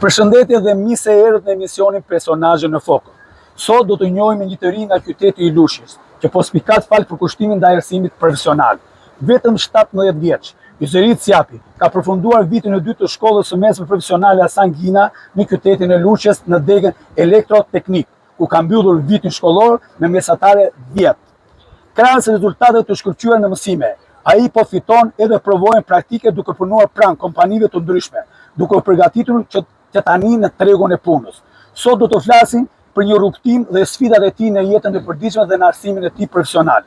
Përshëndetje dhe mirë se erdhët në emisionin Personazhe në Fokus. Sot do të njohim një të ri nga qyteti i Lushjes, që po spikat fal për kushtimin ndaj arsimit profesional. Vetëm 17 vjeç, Yzerit Sjapi ka përfunduar vitin e dytë të shkollës së mesme profesionale Hasan Gina në qytetin e Lushjes në degën elektroteknik, ku ka mbyllur vitin shkollor me mesatare 10. Krahas rezultatet të shkëlqyera në mësime, ai po fiton edhe provojën praktike duke punuar pranë kompanive të ndryshme, duke u përgatitur që tani në tregun e punës. Sot do të flasim për një rrugtim dhe sfidat e tij në jetën e përditshme dhe në arsimin e tij profesional.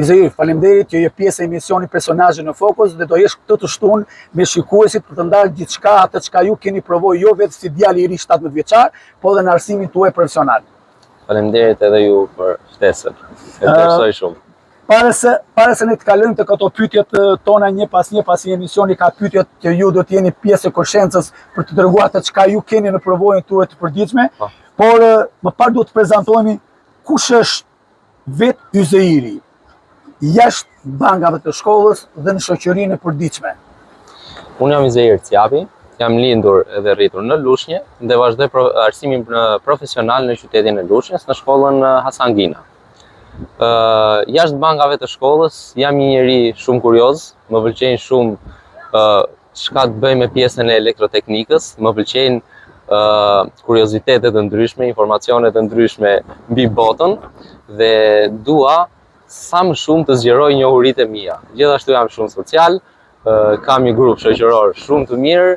Yzerit, faleminderit që je pjesë e emisionit Personazhe në Fokus dhe do jesh këtë të shtunë me shikuesit për të ndarë gjithçka atë çka ju keni provuar jo vetëm si djalë i ri 17 vjeçar, por edhe në arsimin tuaj profesional. Faleminderit edhe ju për ftesën. E vlerësoj shumë. Para se ne të kalojmë të këto pyetjet tona një pas një, pasi emisioni ka pyetjet që ju do të jeni pjesë e konshencës për të treguar atë çka ju keni në provojën tuaj të përditshme, por më parë duhet të prezantohemi kush është vetë Yzeri jashtë bankave të shkollës dhe në shoqërinë e përditshme. Unë jam Yzerit Sjapi, jam lindur edhe rritur në Lushnjë dhe vazhdoj arsimin profesional në qytetin e Lushnjës në shkollën Hasan Gina. Jashtë bankave të shkollës jam një njeri shumë kurioz, më pëlqejnë shumë çka të bëj me pjesën e elektroteknikës, më pëlqejnë kuriozitetet të ndryshme, informacionet të ndryshme mbi botën dhe dua sa më shumë të zgjeroj njohuritë e mia. Gjithashtu jam shumë social, kam një grup shoqëror shumë të mirë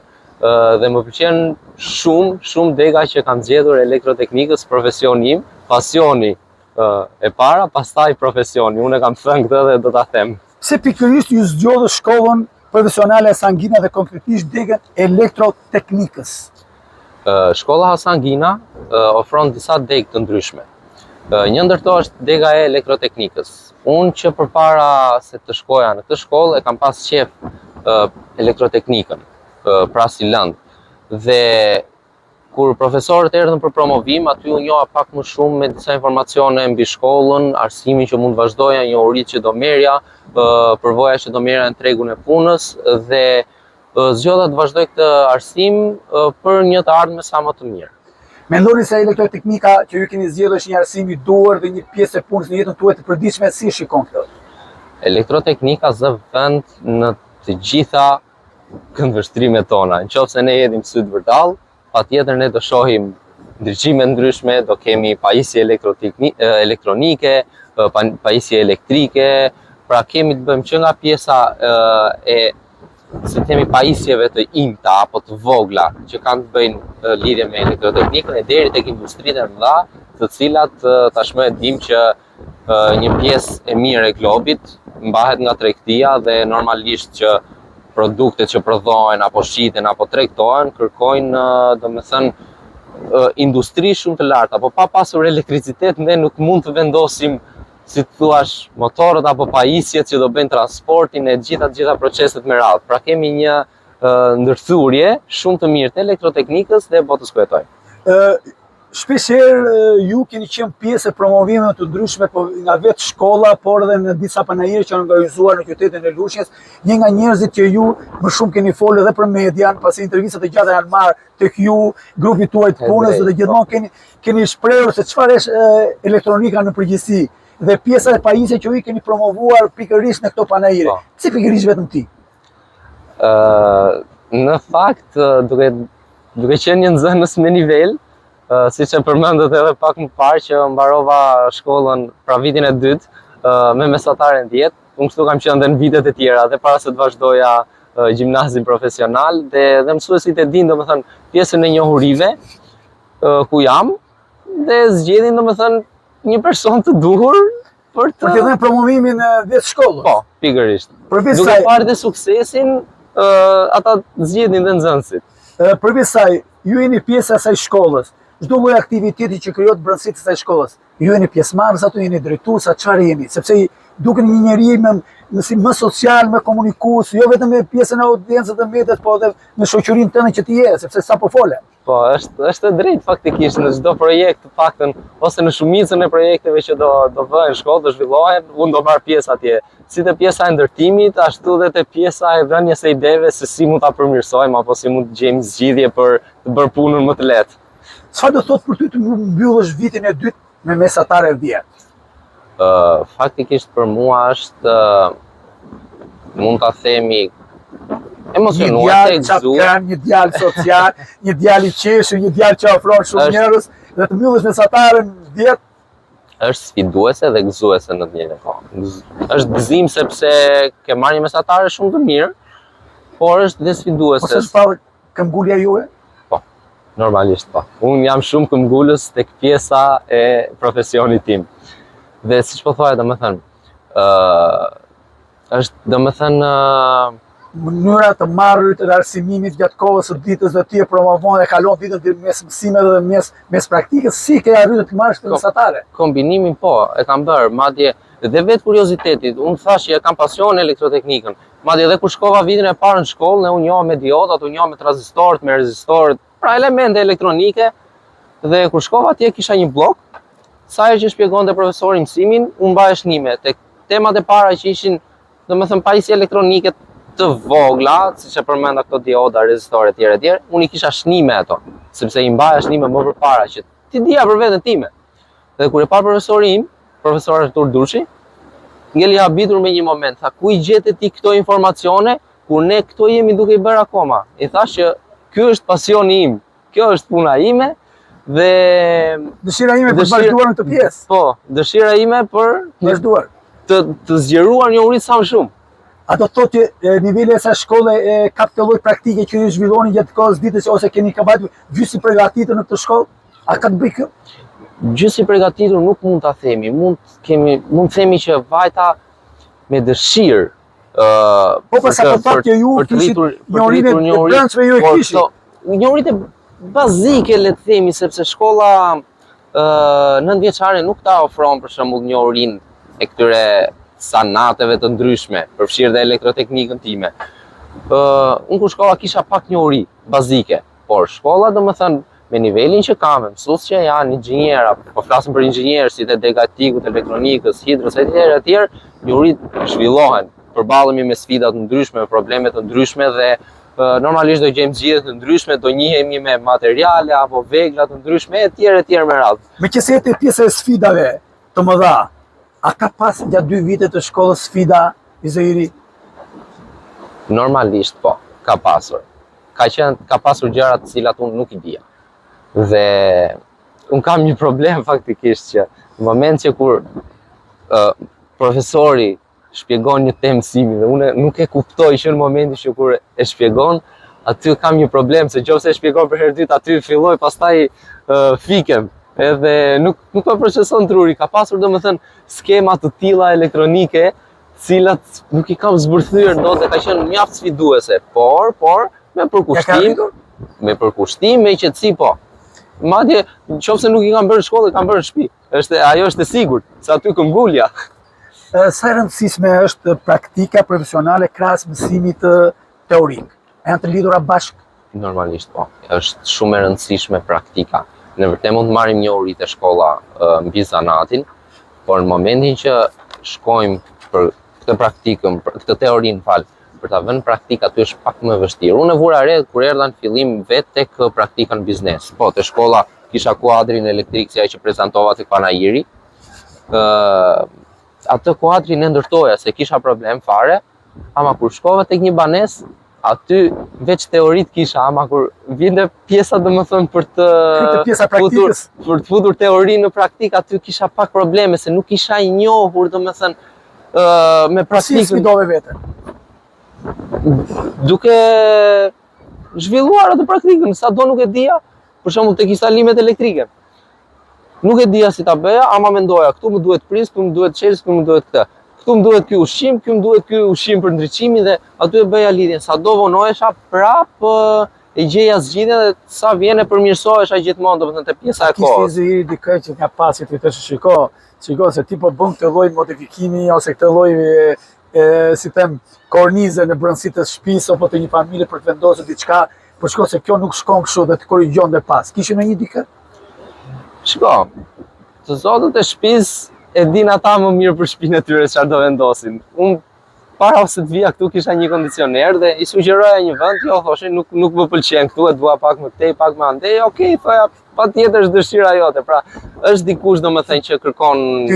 dhe më pëlqen shumë dega që kam zgjedhur elektroteknikës profesioni im, pasioni e para, pastaj profesioni. Unë e kam thënë këtë dhe do ta them. Pse pikërisht ju zgjodhët shkollën profesionale Hasan Gina dhe konkretisht degën elektroteknikës? Shkolla Hasan Gina ofron disa degë të ndryshme. Një ndër to është dega e elektroteknikës. Unë që përpara se të shkoja në këtë shkollë e kam pas qef elektroteknikën, pra si lëndë. Dhe kur profesorët erdhën për promovim, aty u njoha pak më shumë me disa informacione mbi shkollën, arsimin që mund vazhdoja, njohuritë që do merrja, përvoja që do merrja në tregun e punës dhe zgjodha të vazhdoj këtë arsim për një të ardhme sa më të mirë. Mendoni se elektroteknika që ju keni zgjedhur është një arsim i duhur dhe një pjesë e punës në jetën tuaj të përditshme, si shikon këtë? Elektroteknika zë vend në të gjitha këndvështrimet tona. Nëse ne jetim sy të vërtall, patjetër ne do shohim ndryshime ndryshme, do kemi pajisje elektronike, pajisje elektrike, pra kemi të bëjmë që nga pjesa e si themi pajisjeve të imta apo të vogla që kanë të bëjnë lidhje me elektroteknikën e deri tek industritë e mëdha, të cilat tashmë e dim që një pjesë e mirë e globit mbahet nga tregtia dhe normalisht që produktet që prodhohen apo shiten apo tregtohen kërkojnë domethënë industri shumë të larta, apo pa pasur elektricitet ne nuk mund të vendosim si të thuash motorët apo pajisjet që do bëjnë transportin e gjitha proceset me radhë. Pra kemi një ndërthurje shumë të mirë të elektroteknikës dhe botës ku jetojmë. Shpeshherë ju keni qenë pjesë e promovimeve të ndryshme nga vetë shkolla, por edhe në disa panajire që janë organizuar në qytetin e Lushnjës. Një nga njerëzit që ju më shumë keni folur edhe për median, pasi intervistat e gjata janë marrë tek ju, grupi tuaj të punës dhe gjithmonë keni shprehur se çfarë është elektronika në përgjithësi. Dhe pjesa e pajisje që ju keni promovuar pikërisht në këto panajire. Pse pikërisht vetëm ti? Në fakt, duke qenë një nxënës me nivel, siç e përmendët edhe pak më parë që mbarova shkollën pra vitin e dytë me mesataren 10, unë kështu kam qenë edhe në vitet e tjera dhe para se të vazhdoja gjimnazin profesional dhe mësuesit e dinë domethënë pjesën e njohurive ku jam dhe zgjedhin domethënë një person të duhur për të dhënë promovimin vetë shkollës. Po, pikërisht. Duke parë dhe suksesin, ata zgjedhin dhe nxënësit. Përveç saj, ju jeni pjesë e asaj shkollës. Çdo lloj aktiviteti që krijohet brendësi të asaj shkollës, ju jeni pjesëmarrës aty, jeni drejtuesa, çfarë jeni? Sepse duke një njeri si më social, më komunikues, jo vetëm me pjesën e audiencës të medias, po edhe me shoqërinë tënde që ti je, sepse sa po fole. Po, është e drejtë faktikisht në çdo projekt të paktën ose në shumicën e projekteve që do bëhen në shkollë, do zhvillohen, unë do marr pjesë atje. Si te pjesa e ndërtimit, ashtu dhe te pjesa e dhënies së ideve se si mund ta përmirësojmë apo si mund të gjejmë zgjidhje për të bërë punën më të lehtë. Çfarë do thotë për ty të mbyllësh vitin e dytë me mesatare 10? Faktikisht për mua është mund ta themi emocionuar, një djalë një djalë social, një djalë i qeshur, një djalë që ofron shumë njerëz, dhe të mbyllësh mesataren 10 është sfiduese dhe gëzuese në të njëjtën kohë. Është gëzim sepse ke marrë një mesatare shumë të mirë, por është dhe sfiduese. Ose është pa këmbgulja juaj? Po, normalisht po. Unë jam shumë këmbgulës tek pjesa e profesionit tim. Dhe siç po thoya, domethënë, është domethënë mënyra të marrërit të arsimimit gjatë kohës së ditës dhe ti e promovon dhe kalon ditën mes mësimeve dhe mes praktikës, si ke arritur të marrësh mesatare? Kombinimin po, e kam bërë, madje dhe vetë kuriozitetit, unë thash që e kam pasion elektroteknikën. Madje edhe kur shkova vitin e parë në shkollë, ne u njohëm me diodat, u njohëm me tranzistorët, me rezistorët, pra elemente elektronike, dhe kur shkova atje kisha një blok, sa herë që shpjegonte profesori mësimin, unë mbaja shnime tek temat e para që ishin, domethënë pajisje elektronike të vogla, siç e përmenda këto dioda, rezistorë etj. Unë I kisha shnime ato, sepse I mbaja shnime më përpara që ti dija për veten time. Dhe kur e pa profesori im, profesor Artur Dushi, ngeli habitur me një moment, tha ku I gjete ti këto informacione kur ne këto jemi duke I bërë akoma. I thash që ky është pasioni im, kjo është puna ime dhe dëshira ime për të vazhduar në këtë pjesë. Po, dëshira ime për vazhduar të zgjeruar njohuritë sa më shumë. A do të thotë që niveli e saj shkolle ka këtë lloj praktike që ju zhvilloni gjatë kohës ditës ose keni kabajtur gjysi përgatitur në këtë shkollë? A ka të bëjë kjo? Gjysi përgatitur nuk mund ta themi, mund të themi që vajta me dëshirë. Po sa po thotë ju kishit njohuritë e brendshme ju e kishit. Njohuritë bazike le të themi, sepse shkolla 9-vjeçare nuk ta ofron për shembull njohurinë e këtyre sanateve të ndryshme, përfshirë dhe elektroteknikën time. Unë kur shkolla kisha pak njohuri bazike, por shkolla domethënë me nivelin që kam, mësues që janë inxhiniera, po flasim për inxhinierë si të degatikut, elektronikës, hidrës etj. Njohuritë zhvillohen, përballemi me sfida të ndryshme, me probleme të ndryshme dhe normalisht do gjejmë zgjidhje të ndryshme, do njihemi me materiale apo vegla të ndryshme etj. Me radhë. Meqenëse jete pjesë e sfidave të mëdha, a ka pas gjatë 2 vite të shkollës sfida I Zoiri? Normalisht po, ka pasur. Ka pasur gjëra të cilat unë nuk I dija. Dhe unë kam një problem faktikisht që në moment që kur profesori shpjegon një temë mësimi dhe unë nuk e kuptoj që në momentin që kur e shpjegon, aty kam një problem se nëse e shpjegon për herë dytë aty filloj pastaj fikem. Edhe nuk po proceson truri, ka pasur domethënë skema të tilla elektronike, cilat nuk I kam zbërthyer dot dhe ka qenë mjaft sfiduese, por me përkushtim, me qetësi po. Madje nëse nuk I kam bërë në shkollë, kam bërë në shtëpi. Ajo është e sigurt, se aty këmbgulja. Sa e rëndësishme është praktika profesionale krahas mësimit teorik? Janë të lidhura bashkë? Normalisht po, është shumë e rëndësishme praktika. Në vërtet mund të marrim njohuri te shkolla mbi zanatin, por në momentin që shkojmë për këtë praktikën, për këtë teorinë, për ta vënë praktik aty është pak më vështirë. Unë e vura re kur erdha në fillim vetë tek praktika në biznes. Po, te shkolla kisha kuadrin elektrik si ai që prezantova tek Panajiri. Atë kuadrin e ndërtoja se kisha problem fare, ama kur shkova tek një banes, aty veç teorit kisha, ama kur vinte pjesa domethënë për të futur teorinë në praktik, aty kisha pak probleme se nuk kisha I njohur domethënë me praktikën. Si sfidove veten? Duke zhvilluar atë praktikën, sado nuk e dija, për shembull tek instalimet elektrike. Nuk e dija si ta bëja, ama mendoja, këtu më duhet pris, këtu më duhet çelës, këtu më duhet këtë. Këtu më duhet ky ushqim, këtu më duhet ky ushqim për ndriçimin dhe aty e bëja lidhjen. Sado vonohesha prap e gjeja zgjidhjen dhe sa vjen e përmirësohesha gjithmonë domethënë te pjesa e kohës. Kishte Zoiri dikë që nga pasi ti të shiko se ti po bën këtë lloj modifikimi ose këtë lloj si them, kornize në brendësi të shtëpisë apo të një familje për të vendosur diçka, por shko se kjo nuk shkon kështu dhe të korrigjon dhe pas. Kishim në një dikë? Shko, të zotët e shtëpisë e din ata më mirë për shtëpinë e tyre çfarë do vendosin. Unë para se të vija këtu kisha një kondicioner dhe i sugjeroja një vend, jo thoshin nuk më pëlqen këtu, e dua pak më tej, pak më andej. Okej, thoja, patjetër është dëshira jote. Pra, është dikush domethënë që kërkon Ti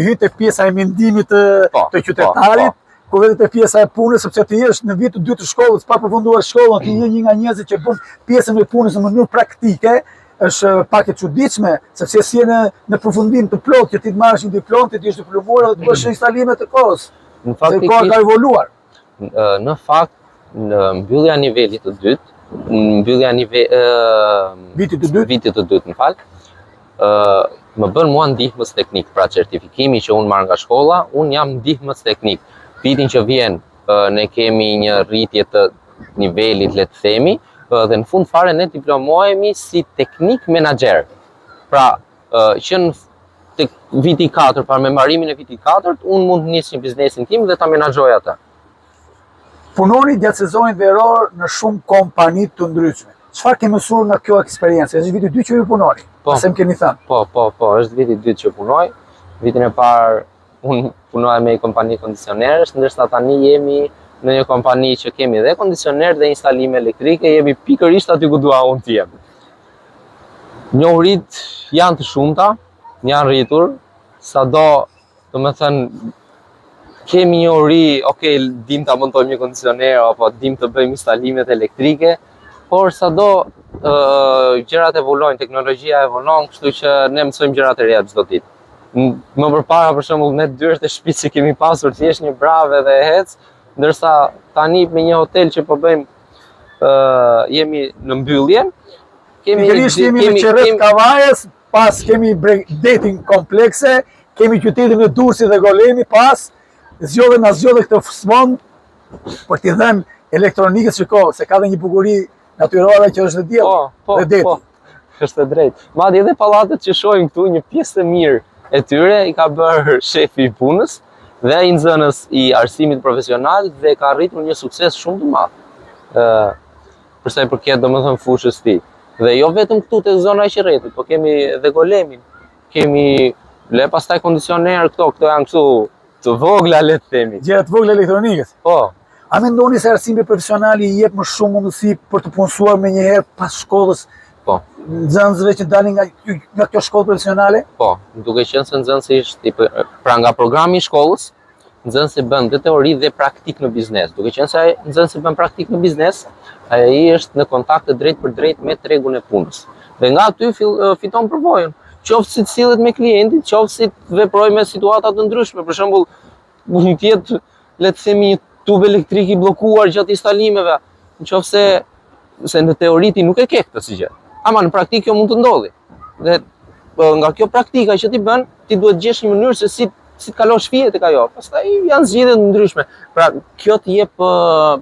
hyt te pjesa e mendimit të qytetarit, ku vetë te pjesa e punës, sepse ti jesh në vit të dytë të shkollës, pa përfunduar shkollën, ti je një nga njerëzit që bën pjesën e punës në mënyrë praktike, është pak e çuditshme, sepse si në përfundim të plotë që ti të marrësh një diplomë, ti je diplomuar dhe të bësh instalime të kohës. Në fakt koha ka evoluar. Në fakt, në mbyllja e nivelit të dytë, vitit të dytë, më fal, më bën mua ndihmës teknik, pra certifikimi që unë marr nga shkolla, unë jam ndihmës teknik. Vitin që vjen ne kemi një rritje të nivelit, le të themi, dhe në fund fare ne diplomohemi si teknik menaxher. Pra, që në viti 4, pra me mbarimin e vitit 4, unë mund të nis një biznesin tim dhe ta menaxhoj atë. Punoni gjatë sezonit veror në shumë kompani të ndryshme. Çfarë ke mësuar nga kjo eksperiencë? Është viti 2 që ju punoni? Pse më keni thënë? Po, është viti 2 që punoj. Vitin e parë unë punoj me një kompani kondicionerësh, ndërsa tani jemi në një kompani që kemi dhe kondicioner dhe instalime elektrike, jemi pikërisht aty ku dua unë të jem. Njohurit janë të shumta, janë rritur, sado, domethënë, kemi një ori, okej, dim ta montojmë një kondicioner apo dim të bëjmë instalimet elektrike, por sado gjërat evolojnë, teknologjia evolon, kështu që ne mësojmë gjërat e reja çdo ditë. Më përpara, për shembull, ne dyert e shtëpisë që kemi pasur thjesht një brave dhe e hec, ndërsa tani me një hotel që po bëjmë, jemi në mbyllje. Jemi në qerret Kavajës, pas kemi dating komplekse, kemi qytetin e Durrësit dhe Golemi, pas zgjodhe këtë smond për t'i dhënë elektronikës shiko, se ka dhe një bukuri natyrore që është dhe diell dhe deti. Po, është e drejtë. Madje edhe pallatet që shohim këtu, një pjesë të mirë e tyre i ka bërë shefi i punës dhe i nxënës i arsimit profesional dhe ka arritur një sukses shumë të madh. Për sa i përket domethënë fushës tij. Dhe jo vetëm këtu te zona e Qerretit, po kemi edhe Golemin. Kemi pastaj kondicioner këto janë kështu të vogla, le të themi. Gjëra të vogla elektronikës. Po. A mendoni se arsimi profesional i jep më shumë mundësi për të punësuar me njëherë pas shkollës? Po. Nxënësve që dalin nga kjo shkollë profesionale? Po, duke qenë se nxënësi është pra nga programi i shkollës, nxënësi bën dhe teori dhe praktik në biznes. Duke qenë se nxënësi bën praktik në biznes, ai është në kontakt të drejtë për drejtë me tregun e punës. Dhe nga aty fiton përvojën. Qoftë si të sillet me klientin, qoftë si të veprojë me situata të ndryshme. Për shembull, mund të jetë, le të themi, një tub elektrik i bllokuar gjatë instalimeve, nëse në teori ti nuk e ke këtë si gjë. Ama në praktikë kjo mund të ndodhi. Dhe nga kjo praktika që ti bën, ti duhet të gjesh një mënyrë se si të kalosh fije tek ajo. Pastaj janë zgjidhje të ndryshme. Pra, kjo të jep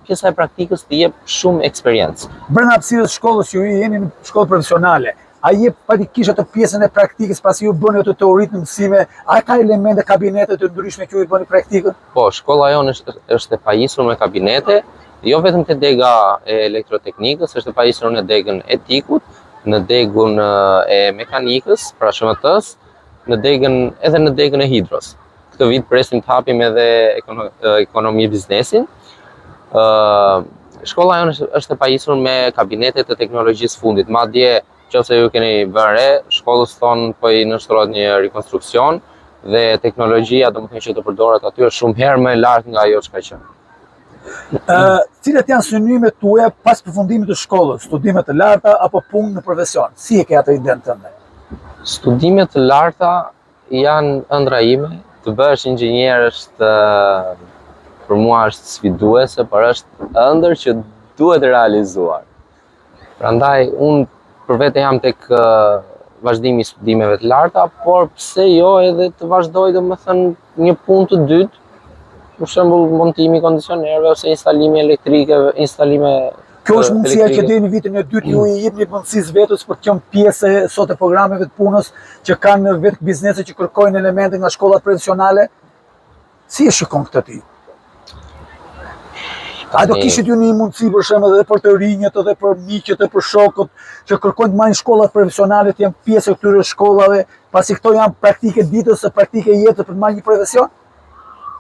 pjesa e praktikës të jep shumë eksperiencë. Brenda hapësirës shkollës që ju jeni në shkollë profesionale, a jep patikisht atë pjesën e praktikës pasi ju bëni ato teoritë në mësime, a ka elemente kabinete të ndryshme që ju bëni praktikën? Po, shkolla jonë është e pajisur me kabinete, jo vetëm te dega e elektroteknikës, është e pajisur në degën e etikut, në degën e mekanikës, pra SHMT-s, edhe në degën e hidros. Këtë vit presim të hapim edhe ekonomi biznesin. Shkolla jonë është e pajisur me kabinetet të teknologjisë fundit. Madje, nëse ju keni vënë re, shkollës tonë po i nështrohet një rekonstruksion dhe teknologjia, domethënë që të përdoret aty, është shumë herë më e lartë nga ajo që ka qenë. Cilat janë synimet tuaja pas përfundimit të shkollës, studime të larta apo punë në profesion? Si e ke atë idenë tënde? Studimet të larta janë ëndra ime, të bëhesh inxhinier është për mua është sfiduese, por është ëndër që duhet realizuar. Prandaj unë për vete jam tek vazhdimi i studimeve të larta, por pse jo edhe të vazhdoj domethënë një punë të dytë, për shembull montimi kondicionerëve ose instalime elektrike, instalime. Kjo është mundësia që deri në vitin e dytë ju i jepni mundësisë vetes për të qenë pjesë sot e programeve të punës që kanë vetë biznese që kërkojnë elemente nga shkollat profesionale. Si e shikon këtë ti? A do kishit ju një mundësi për shembull edhe për të rinjët edhe për miqët edhe për shokët që kërkojnë të marrin shkollat profesionale, të janë pjesë e këtyre shkollave, pasi këto janë praktike ditës e praktike jetës për të marrë një profesion?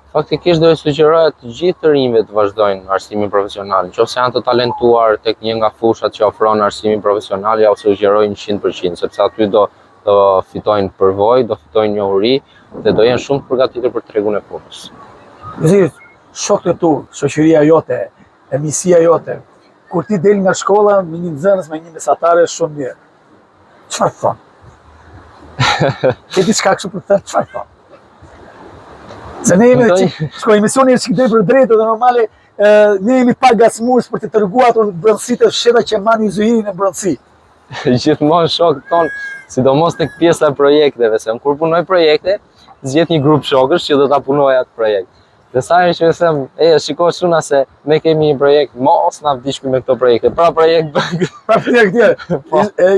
Faktikisht do të sugjeroja të gjithë të rinjve të vazhdojnë arsimin profesional. Nëse janë të talentuar tek një nga fushat që ofron arsimin profesional, ja u sugjeroj 100%, sepse aty do fitojnë përvojë, do fitojnë njohuri dhe do jenë shumë të përgatitur për tregun e punës. Shokët e tu, shoqëria jote, emisia jote, kur ti del nga shkolla me një nxënës, me një mesatare shumë mirë, çfarë thon? Ke diçka kështu për të thënë, çfarë thon? Se ne jemi, emisioni është që për drejtë dhe normale, ne jemi pa gasmues për të treguar ato brendësitë e fshehta që marrin zyrin e brendësi. Gjithmonë shokët tonë, sidomos tek pjesa e projekteve, se kur punoj projekte, zgjedh një grup shokësh që do ta punoj atë projekt. Dhe sa herë që ju them, shiko shuna se ne kemi një projekt, mos na vdishmi me këto projekte. Pra projekt tjetër.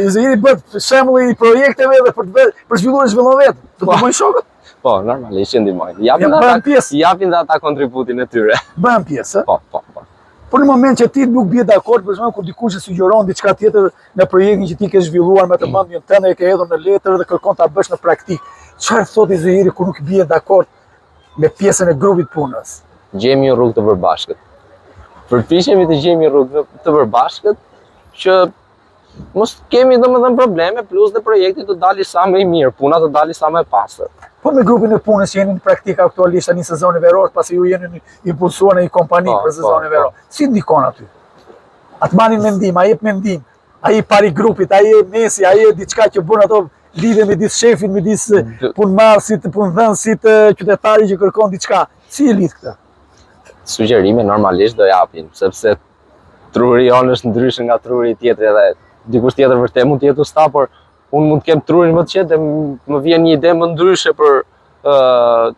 Izraeli bëhet shembull i projekteve dhe për zhvillon vetë. Do të bëjnë shokët? Po, normalisht që ndihmojnë. Japin dhe ata kontributin e tyre. Bëhen pjesë, Po. Por në moment që ti nuk bie dakord, për shembull kur dikush e sugjeron diçka tjetër në projektin që ti ke zhvilluar me të mendjen tënde, e ke hedhur në letër dhe kërkon ta bësh në praktik. Çfarë thotë Izraeli kur nuk bie dakord me pjesën e grupit punës? Gjejmë një rrugë të përbashkët. Përpiqemi të gjejmë një rrugë të përbashkët që mos kemi domethënë probleme, plus dhe projekti të dali sa më i mirë, puna të dali sa më e pastër. Po me grupin e punës që jeni në praktikë aktualisht tani sezoni veror, pasi ju jeni impulsuar në një kompani për sezonin veror. Si ndikon aty? Atë marrin mendim, ai jep mendim, ai pari grupit, ai mesi, ai diçka që bën ato lidhje midis shefit, midis punëmarrësit, punëdhënësit, qytetarit që kërkon diçka. Si e lidh këtë? Sugjerime normalisht do japin, sepse truri jonë është ndryshe nga truri tjetër edhe dikush tjetër vërtet mund të jetë usta, por unë mund të kem trurin më të qetë dhe më vjen një ide më ndryshe për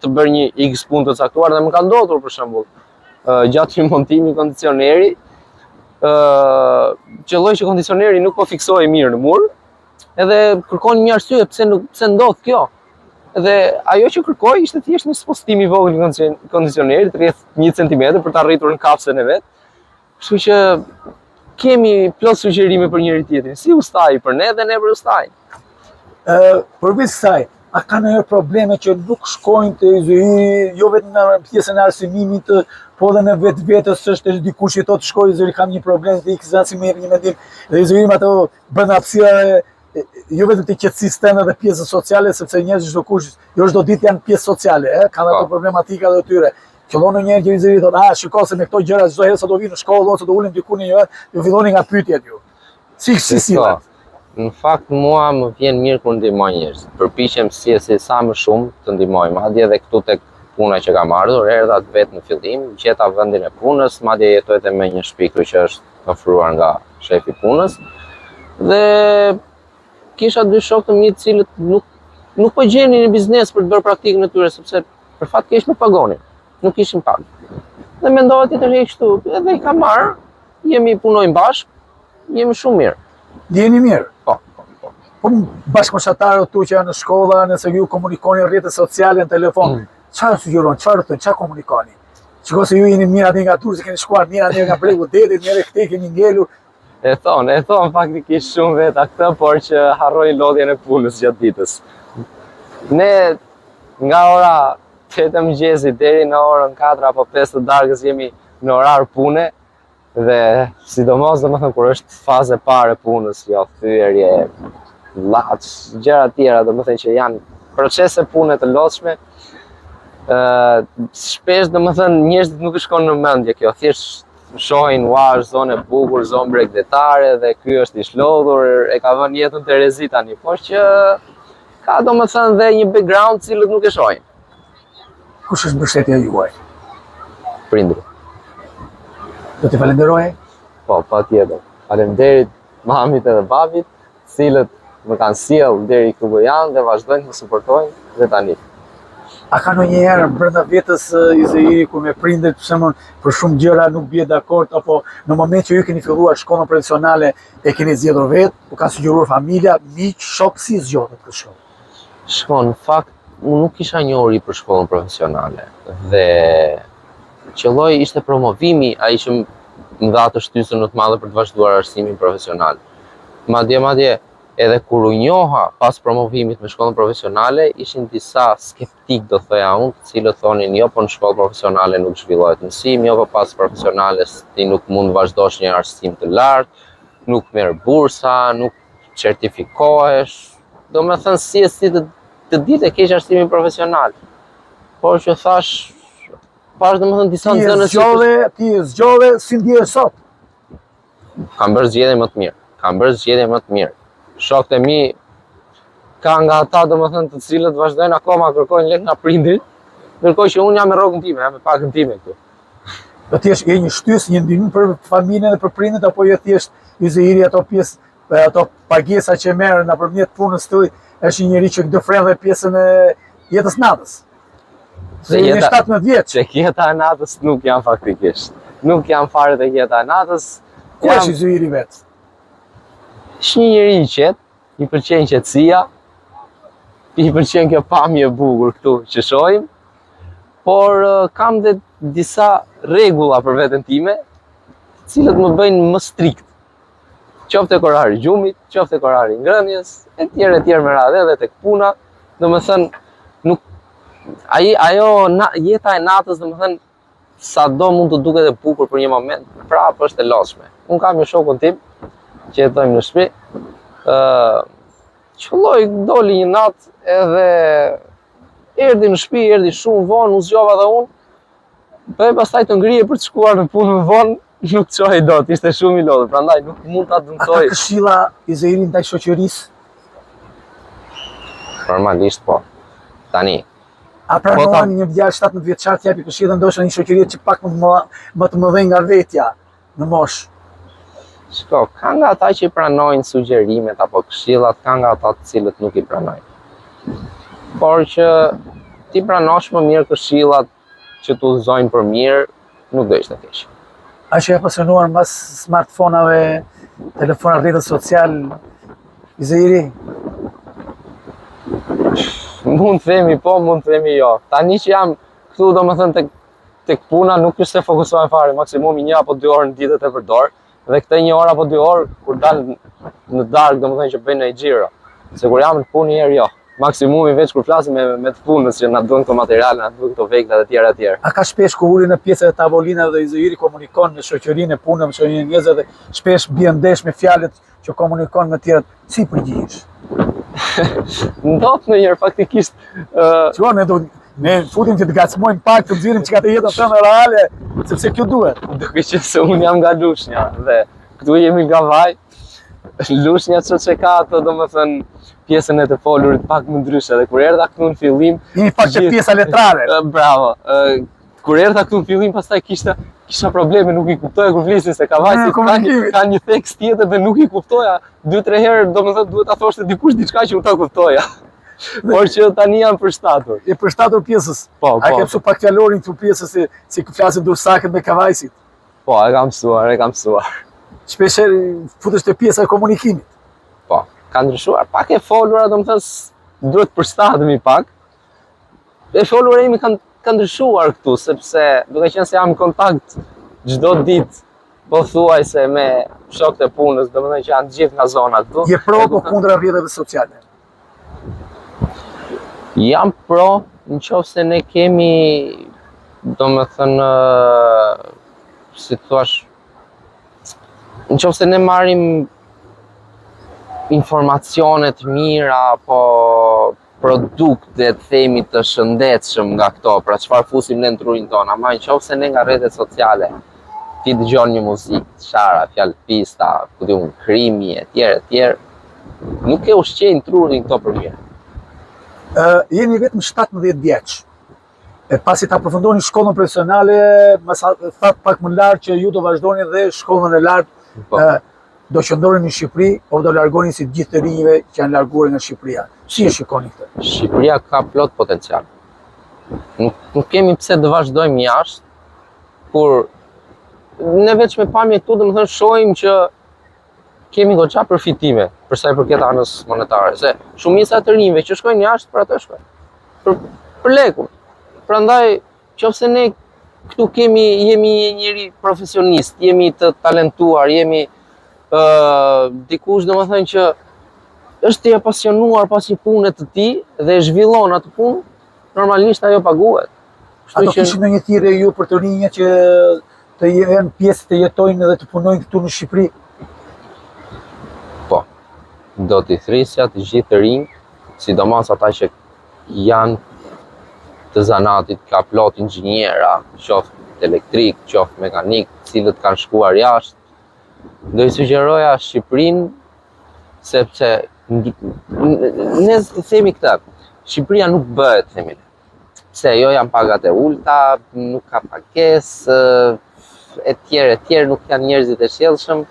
të bërë një X punë të caktuar dhe më ka ndodhur për shembull gjatë një montimi kondicioneri, qelloj që kondicioneri nuk po fiksohej mirë në mur, edhe kërkon një arsye pse ndodh kjo. Dhe ajo që kërkoj ishte thjesht një spostim i vogël i kondicionerit, rreth 1 cm për ta rritur në kapsën e vet. Kështu që kemi plot sugjerime për njëri tjetrin, si ustaj për ne dhe ne për ustaj. Përveç kësaj, a ka ndonjë probleme që nuk shkojnë te Izraeli, jo vetëm në pjesën e arsimimit, po edhe në vetvetes është dikush që thotë shkoj Izrael kam një problem, dhe ikzasi më jep një mendim, dhe Izraeli ato bën hapësirë jo vetëm të qetësisë tënde dhe pjesës sociale, sepse njerëzit çdo kush, jo çdo ditë janë pjesë sociale, kanë ato problematika dhe tyre. Qëllon njerëz që Izraeli thotë, shiko se me këto gjëra çdo herë sa do vinë në shkollë ose do ulen diku në një, ju filloni nga pyetjet ju. Si sillet? Në fakt mua më vjen mirë kur ndihmoj njerëz. Përpiqem si sa më shumë të ndihmoj, madje edhe këtu tek puna që kam ardhur, erdha vetë në fillim, gjeta vendin e punës, madje jetoj edhe me një shpikur që është ofruar nga shefi punës. Dhe kisha dy shokë të mi të cilët nuk po gjenin në biznes për të bërë praktikën e tyre, sepse për fat keq nuk pagonin, nuk kishin pagë. Dhe mendova ti të rri kështu, edhe i kam marrë, punojmë bashkë, jemi shumë mirë. Jeni mirë? Po. Po bashkëmoshatarët tu që janë në shkolla, nëse ju komunikoni në rrjetet sociale, në telefon, çfarë sugjeron, çfarë thonë, çfarë komunikoni? Shikoj se ju jeni mirë aty nga Turqi, keni shkuar mirë aty nga bregu detit, mirë këtej keni ngelur. E thon faktikisht shumë veta këtë, por që harrojnë lodhjen e punës gjatë ditës. Ne nga ora 8 e mëngjesit deri në orën 4 apo 5 të darkës jemi në orar pune dhe sidomos domethënë kur është faza e parë e punës, jo thyerje, llaç, gjëra të tjera domethënë që janë procese pune të lodhshme. Shpesh domethënë njerëzit nuk i shkon në mendje kjo, thjesht shohin zonë e bukur, zonë bregdetare dhe ky është i shlodhur, e ka vënë jetën Terezi tani, por që ka domethënë dhe një background cilët nuk e shohin. Kush është mbështetja juaj? Prindrit. Do t'i falenderoj? Po, patjetër. Faleminderit mamit edhe babit, cilët më kanë sjellë deri këtu ku janë dhe vazhdojnë të suportojnë dhe tani. A ka ndonjëherë brenda vetës Izraeli ku me prindërit për shumë gjëra nuk bie dakord, apo në moment që ju keni filluar shkollën profesionale e keni zgjedhur vetë, u ka sugjeruar familja, miq, shok, si zgjodhet këtë shkollë? Shkon, në fakt, unë nuk kisha njohuri për shkollën profesionale dhe qelloi ishte promovimi ai që më dha të shtysën më të madhe për të vazhduar arsimin profesional. Madje edhe kur u njoha pas promovimit me shkollën profesionale, ishin disa skeptik, do thoja unë, të cilët thonin jo, po në shkollë profesionale nuk zhvillohet mësim, jo, po pas profesionale ti nuk mund vazhdosh një arsim të lartë, nuk merr bursa, nuk certifikohesh. Do me thënë si të ditë e keq arsimin profesional. Por që thash, pash do me thënë disa nxënës Ti e zgjodhe si ndjehesh sot. kam bërë zgjedhje më të mirë. Shokët e mi ka nga ata do me thënë të cilët vazhdojnë akoma kërkojnë lek nga prindrit, ndërkohë që unë jam me rrogën time, jam me pakën time këtu. Do të jesh një shtys, një ndihmë për familjen dhe për prindërit, apo jo thjesht i zëhiri ato pjesë, ato pagesa që merren nëpërmjet punës tuaj, është një njerëz që do fren dhe pjesën e jetës natës. Se jeni 17 vjeç. Tek jeta e natës nuk jam faktikisht. Nuk jam fare tek jeta e natës. Ku është i zëhiri vet? Është një njeri i qetë, i pëlqen qetësia, i pëlqen kjo pamje e bukur këtu që shohim, por kam dhe disa rregulla për veten time, të cilët më bëjnë më strikt. Qoftë tek orari i gjumit, qoftë tek orari i ngrënjes, etj me radhë edhe tek puna, domethënë nuk jeta e natës, domethënë sado mund të duket e bukur për një moment, prapë është e lodhshme. Un kam një shokun tim që jetojmë në shtëpi. Qëlloj doli një natë edhe erdhi në shtëpi, erdhi shumë vonë, u zgjova dhe unë. Pastaj të ngrije për të shkuar në punë më vonë, nuk çohej dot, ishte shumë i lodhur, prandaj nuk mund ta dëmtoj. A ka këshilla i zëhirin ndaj shoqërisë? Normalisht po. Tani. A pranon një djalë 17 vjeçar të japi këshillën ndoshta një shoqëri që pak më të mëdhenj nga vetja në moshë? Shko, ka nga ata që i pranojnë sugjerimet apo këshillat, ka nga ata të cilët nuk i pranojnë. Por që ti pranosh më mirë këshillat që të udhëzojnë për mirë, nuk do ishte keq. A që e pasionuar mbas smartphone-ave, telefona, rrjetet social, i zëhiri? Mund të themi po, mund të themi jo. Tani që jam këtu, domethënë tek puna, nuk është se fokusohem fare, maksimumi 1 apo 2 orë në ditë të përdor, dhe këtë 1 orë apo 2 orë kur dal në darkë, domethënë që bëj në xhiro. Se kur jam në punë një herë jo. Maksimumi veç kur flasim me të punës që na duan këto materiale, na duan këto vegla dhe tjera tjera. A ka shpesh ku ulin në pjesët e tavolinave dhe i zëhiri komunikon me shoqërinë e punës, me shoqërinë e njerëzve dhe shpesh bie ndesh me fjalët që komunikon me të tjerët, si përgjigjesh? Ndot ndonjëherë faktikisht. Ne futim që të gacmojmë pak të nxjerrim çka të jetën tonë reale, sepse kjo duhet. Duke qenë se unë jam nga Lushnja dhe këtu jemi nga vaj. Lushnja që ka ato, domethënë, pjesën e të folurit pak më ndryshe, dhe kur erdha këtu në fillim, jemi pak që pjesa letrare. Bravo. Kur erdha këtu në fillim, pastaj kisha probleme, nuk i kuptoja kur flisin se ka vajzë ka një tekst tjetër dhe nuk i kuptoja. 2-3 herë, domethënë, duhet ta thoshte dikush diçka që unë ta kuptoja. Por që tani jam përshtatur. Je përshtatur pjesës? Po. A ke mësuar pak fjalorin këtu pjesës si flasin dursakët me kavajsit? Po, e kam mësuar. Shpesh futesh te pjesa e komunikimit? Po, ka ndryshuar. Pak e folura, domethënë, duhet përshtatemi pak. E folura imi ka ndryshuar këtu, sepse duke qenë se jam në kontakt çdo ditë, po thuajse me shokët e punës, domethënë që janë gjithë nga zona këtu. Je pro apo kundër rrjeteve sociale? Jam pro, nëse ne kemi, domethënë, si thua, nëse ne marrim informacione të mira apo produkte të themi të shëndetshëm nga këto, pra çfarë fusim ne në trurin tonë, ama nëse ne nga rrjetet sociale ti dëgjon një muzikë, çara, fjalë pista, ku diun, krimi etj, nuk e ushqejnë trurin këto për mirë. Jeni vetëm 17 vjeç. Pasi ta përfundoni shkollën profesionale, më thatë pak më lart që ju do vazhdoni dhe shkollën e lartë, do qëndroni në Shqipëri, o do largoni si të gjithë të rinjve që janë larguar nga Shqipëria. Si e shikoni këtë? Shqipëria ka plot potencial. Nuk kemi pse të vazhdojmë jashtë, kur ne veç me pamje këtu, domethënë shohim që kemi goxha përfitime për sa i përket anës monetare, se shumica të rinjve që shkojnë jashtë për atë shkojnë. Për lekun. Prandaj, nëse ne këtu jemi njëri profesionist, jemi të talentuar, jemi dikush domethënë që është i apasionuar pas një pune të tij dhe e zhvillon atë punë, normalisht ajo paguhet. A do kishin ndonjë thirrje ju për të rinjët që të jenë pjesë të jetojnë dhe të punojnë këtu në Shqipëri? Po, do t'i thrisja të gjithë të rinj, sidomos ata që janë të zanatit, ka plot inxhiniera, qoftë elektrik, qoftë mekanik, cilët kanë shkuar jashtë. Do i sugjeroja Shqipërinë, sepse ne themi këtë, Shqipëria nuk bëhet, themi. Pse jo janë pagat e ulta, nuk ka pagesë, etj, nuk janë njerëzit e sjellshëm,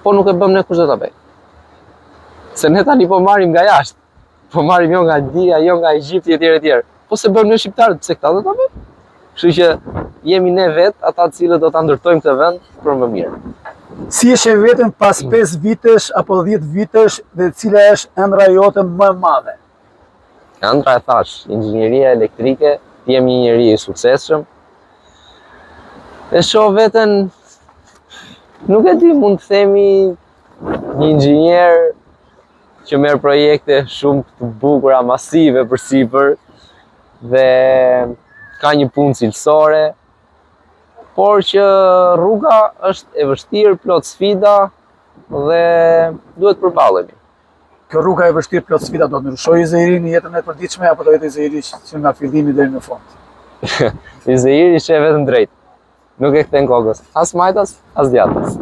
po nuk e bëm ne kush do ta bëj. Se ne tani po marrim nga jashtë, po marrim jo nga India, jo nga Egjipti etj. Po se bëm ne shqiptarët, pse këta do ta bëjnë? Kështu që jemi ne vetë ata të cilët do ta ndërtojmë këtë vend për më mirë. Si e sheh veten pas 5 vitesh apo 10 vitesh dhe cila është ëndra jote më e madhe? Ëndra e thash, inxhinieria elektrike, të jem një njeri i suksesshëm. E shoh veten, nuk e di, mund të themi një inxhinier që merr projekte shumë të bukura, masive përsipër dhe ka një punë cilësore, por që rruga është e vështirë, plot sfida dhe duhet përballemi. Kjo rruga e vështirë plot sfida do të ndryshojë Izeiri në jetën e përditshme apo do jetë Izeiri që nga fillimi deri në fund? Izeiri sheh vetëm drejt. Nuk e kthen kokës, as majtas, as djatës.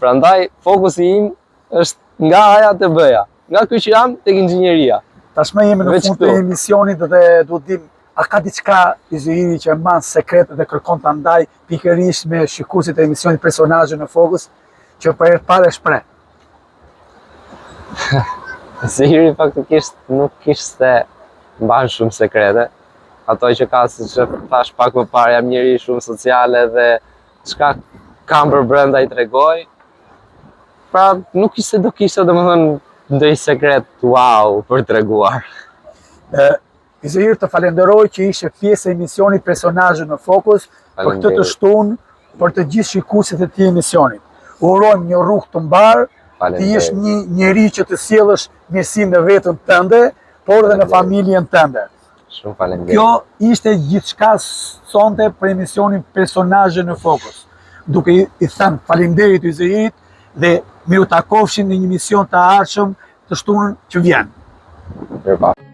Prandaj fokusi im është nga A-ja te B-ja, nga ky që jam tek inxhinieria. Tashmë jemi në fund të emisionit dhe duhet dim, a ka diçka Izeiri që e mban sekret dhe kërkon ta ndaj pikërisht me shikuesit e emisionit Personazhe në Fokus që për herë të parë e shpreh? Izeiri faktikisht nuk kishte mban shumë sekrete. Ato që ka, si që thash pak më parë, jam njeri shumë sociale dhe çka kam për brenda i tregoj. Pra nuk do kishte domethënë ndonjë sekret wow për treguar. Izeiri, të falenderoj që ishe pjesë e emisionit Personazhe në Fokus për këtë të shtunë për të gjithë shikuesit e këtij emisionit. Urojmë një rrugë të mbarë, të jesh një njeri që të sjellësh mirësinë në veten tënde, por edhe në familjen tënde. Shumë faleminderit. Kjo ishte gjithçka sonte për emisionin Personazhe në Fokus. Duke i thënë faleminderit Izeirit dhe miru takofshin në një emision të ardhshëm të shtunën që vjen. Mirupafshim.